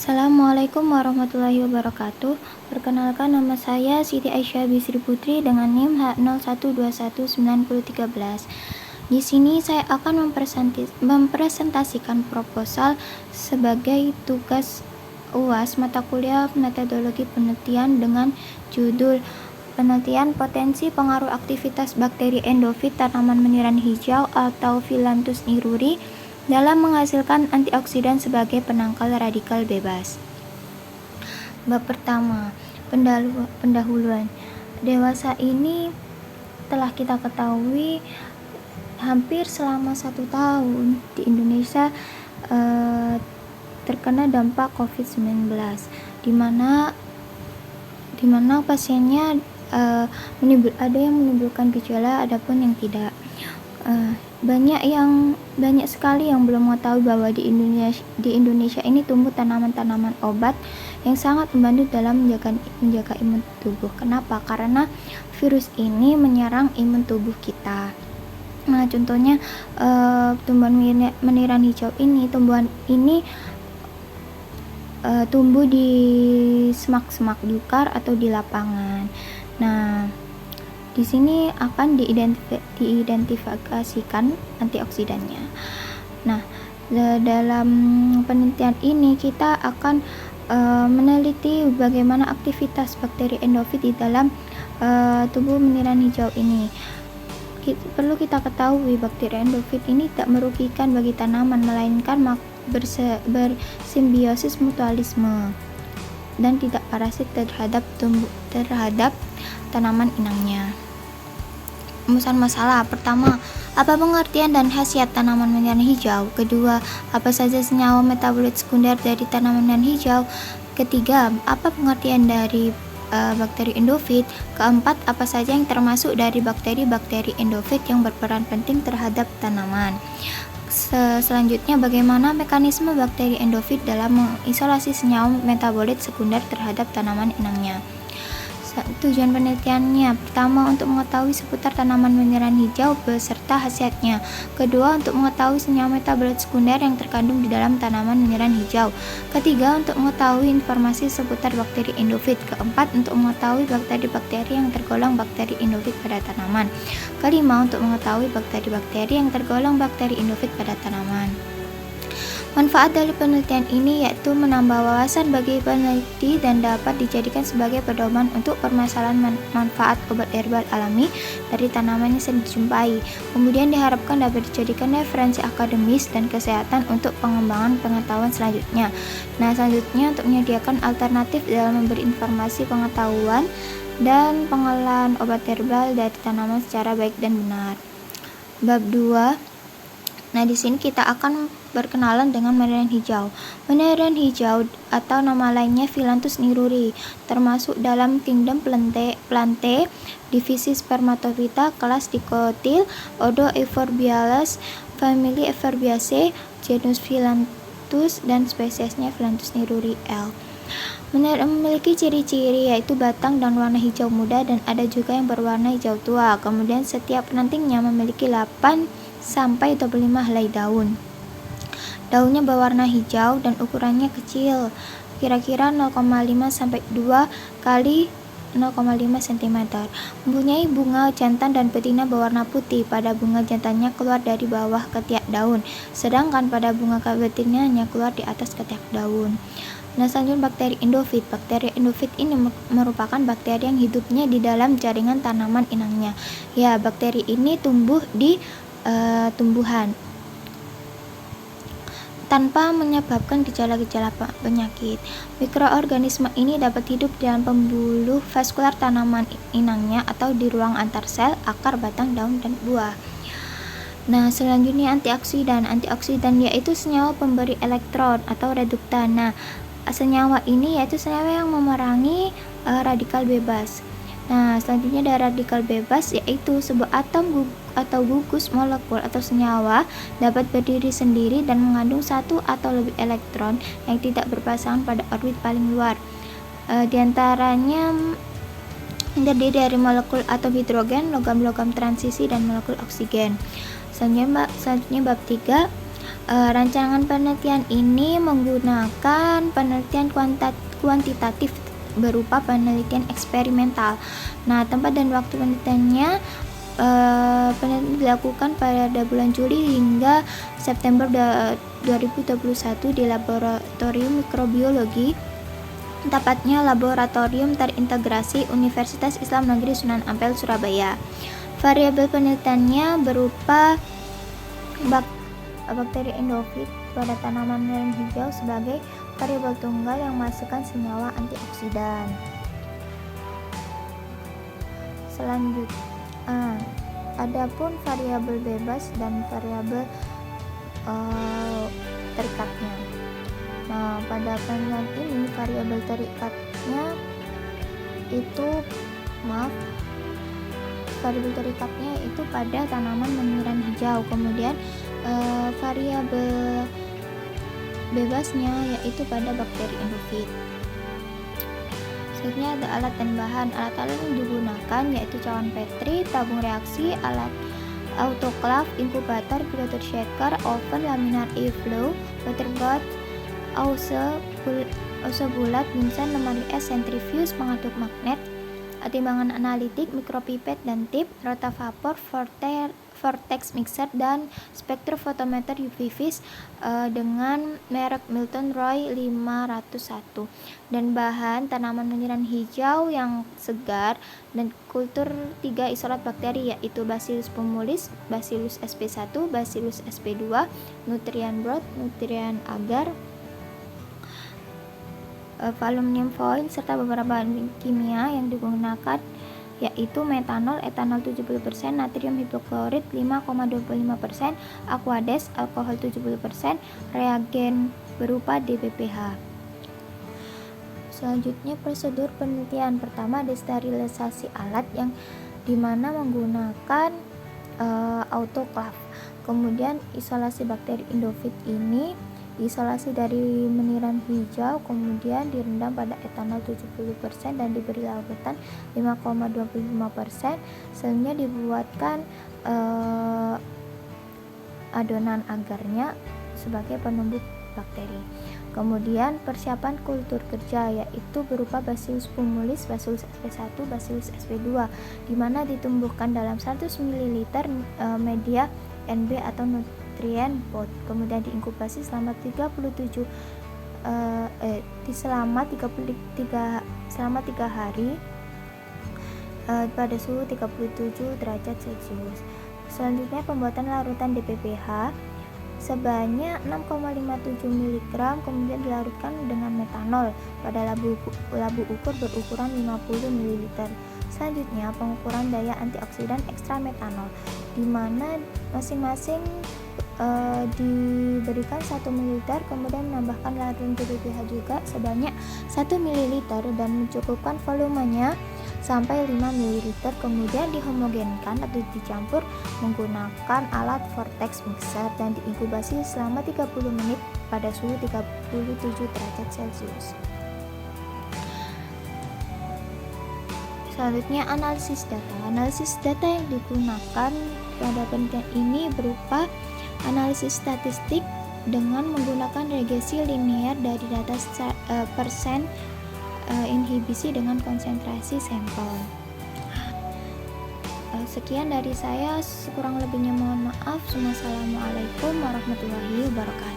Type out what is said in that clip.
Assalamualaikum warahmatullahi wabarakatuh. Perkenalkan, nama saya Siti Aisyah Bisri Putri dengan NIM H01219013. Di sini saya akan mempresentasikan proposal sebagai tugas UAS mata kuliah metodologi penelitian dengan judul penelitian potensi pengaruh aktivitas bakteri endofit tanaman meniran hijau atau Phyllanthus niruri dalam menghasilkan antioksidan sebagai penangkal radikal bebas. Bab pertama, pendahuluan. Dewasa ini telah kita ketahui hampir selama 1 tahun di Indonesia terkena dampak COVID-19, di mana pasiennya ada yang menimbulkan gejala, adapun yang tidak. Banyak sekali yang belum mengetahui bahwa di Indonesia ini tumbuh tanaman-tanaman obat yang sangat membantu dalam menjaga imun tubuh. Kenapa? Karena virus ini menyerang imun tubuh kita. Nah, contohnya tumbuhan meniran hijau ini, tumbuhan ini tumbuh di semak-semak belukar atau di lapangan. Nah, di sini akan diidentifikasikan antioksidannya. Nah, dalam penelitian ini kita akan meneliti bagaimana aktivitas bakteri endofit di dalam tubuh meniran hijau ini. Perlu kita ketahui bakteri endofit ini tak merugikan bagi tanaman, melainkan bersimbiosis mutualisme dan tidak parasit terhadap tanaman inangnya. Rumusan masalah. Pertama, apa pengertian dan khasiat tanaman meniran hijau? Kedua, apa saja senyawa metabolit sekunder dari tanaman meniran hijau? Ketiga, apa pengertian dari bakteri endofit? Keempat, apa saja yang termasuk dari bakteri-bakteri endofit yang berperan penting terhadap tanaman? Selanjutnya, bagaimana mekanisme bakteri endofit dalam mengisolasi senyawa metabolit sekunder terhadap tanaman inangnya? Tujuan penelitiannya: pertama, untuk mengetahui seputar tanaman meniran hijau beserta khasiatnya. Kedua, untuk mengetahui senyawa metabolit sekunder yang terkandung di dalam tanaman meniran hijau. Ketiga, untuk mengetahui informasi seputar bakteri endofit. Keempat, untuk mengetahui bakteri-bakteri yang tergolong bakteri endofit pada tanaman. Kelima, untuk mengetahui bakteri-bakteri yang tergolong bakteri endofit pada tanaman. Manfaat dari penelitian ini yaitu menambah wawasan bagi peneliti dan dapat dijadikan sebagai pedoman untuk permasalahan manfaat obat herbal alami dari tanaman yang sering dijumpai. Kemudian diharapkan dapat dijadikan referensi akademis dan kesehatan untuk pengembangan pengetahuan selanjutnya. Nah, selanjutnya untuk menyediakan alternatif dalam memberi informasi pengetahuan dan pengolahan obat herbal dari tanaman secara baik dan benar. Bab 2. Nah, di sini kita akan berkenalan dengan meniran hijau. Meniran hijau atau nama lainnya Phyllanthus niruri termasuk dalam kingdom Plantae, divisi Spermatophyta, kelas Dicotyl, ordo Euphorbiales, famili Euphorbiaceae, genus Phyllanthus dan spesiesnya Phyllanthus niruri L. Memiliki ciri-ciri yaitu batang dan warna hijau muda dan ada juga yang berwarna hijau tua. Kemudian setiap rantingnya memiliki 8 sampai 25 helai daun. Daunnya berwarna hijau dan ukurannya kecil, kira-kira 0,5 sampai 2 kali 0,5 cm. Mempunyai bunga jantan dan betina berwarna putih. Pada bunga jantannya keluar dari bawah ketiak daun, sedangkan pada bunga betinanya keluar di atas ketiak daun. Nah, selanjutnya bakteri endofit. Bakteri endofit ini merupakan bakteri yang hidupnya di dalam jaringan tanaman inangnya. Ya, bakteri ini tumbuh di tumbuhan tanpa menyebabkan gejala-gejala penyakit. Mikroorganisme ini dapat hidup di dalam pembuluh vaskular tanaman inangnya atau di ruang antar sel, akar, batang, daun, dan buah. Nah, selanjutnya antioksidan. Antioksidan yaitu senyawa pemberi elektron atau reduktan. Nah, senyawa ini yaitu senyawa yang memerangi radikal bebas. Nah, selanjutnya dari radikal bebas yaitu sebuah atom atau gugus molekul atau senyawa dapat berdiri sendiri dan mengandung satu atau lebih elektron yang tidak berpasangan pada orbit paling luar. Di antaranya terdiri dari molekul atom hidrogen, logam-logam transisi, dan molekul oksigen. Selanjutnya bab 3, Rancangan penelitian ini menggunakan penelitian kuantitatif berupa penelitian eksperimental. Nah, tempat dan waktu penelitiannya penelitian dilakukan pada bulan Juli hingga September 2021 di Laboratorium Mikrobiologi, tepatnya Laboratorium Terintegrasi Universitas Islam Negeri Sunan Ampel, Surabaya. Variabel penelitiannya berupa bakteri endofit pada tanaman meniran hijau sebagai variabel tunggal yang menghasilkan senyawa antioksidan. Selanjutnya, adapun variabel bebas dan variabel terikatnya. Nah, pada penelitian ini variabel terikatnya itu pada tanaman meniran hijau. Kemudian variabel bebasnya yaitu pada bakteri endofit. Selanjutnya ada alat dan bahan. Alat-alat yang digunakan yaitu cawan Petri, tabung reaksi, alat autoclave, inkubator, filter shaker, oven, laminar e-flow, water bath, ause bulat, bunsen, lemari es, centrifuge, pengaduk magnet, timbangan analitik, mikropipet dan tip, rotavapor, vortex mixer, dan spektrofotometer UV-vis dengan merek Milton Roy 501. Dan bahan tanaman meniran hijau yang segar dan kultur 3 isolat bakteri yaitu Bacillus pumululis, Bacillus sp1, Bacillus sp2, nutrien broth, nutrien agar, aluminium foil, serta beberapa bahan kimia yang digunakan yaitu metanol, etanol 70%, natrium hipoklorit 5,25%, aquades, alkohol 70%, reagen berupa DBPH. Selanjutnya prosedur penelitian. Pertama, desterilisasi alat yang dimana menggunakan autoclave. Kemudian isolasi bakteri endofit ini isolasi dari meniran hijau, kemudian direndam pada etanol 70% dan diberi larutan 5,25%. Selanjutnya dibuatkan adonan agarnya sebagai penumbuh bakteri. Kemudian persiapan kultur kerja yaitu berupa Bacillus pumululis, Bacillus sp1, Bacillus sp2 di mana ditumbuhkan dalam 100 ml media NB atau nutrien pot. Kemudian diinkubasi selama 3 hari pada suhu 37 derajat Celcius. Selanjutnya pembuatan larutan DPPH sebanyak 6,57 mg, kemudian dilarutkan dengan metanol pada labu ukur berukuran 50 ml. Selanjutnya pengukuran daya antioksidan ekstra metanol di mana masing-masing diberikan 1 ml, kemudian menambahkan larutan DPPH juga sebanyak 1 ml dan mencukupkan volumenya sampai 5 ml, kemudian dihomogenkan atau dicampur menggunakan alat vortex mixer dan diinkubasi selama 30 menit pada suhu 37 derajat Celcius. Selanjutnya analisis data. Analisis data yang digunakan pada penelitian ini berupa analisis statistik dengan menggunakan regresi linear dari data persen inhibisi dengan konsentrasi sampel. Sekian dari saya, kurang lebihnya mohon maaf. Wassalamualaikum warahmatullahi wabarakatuh.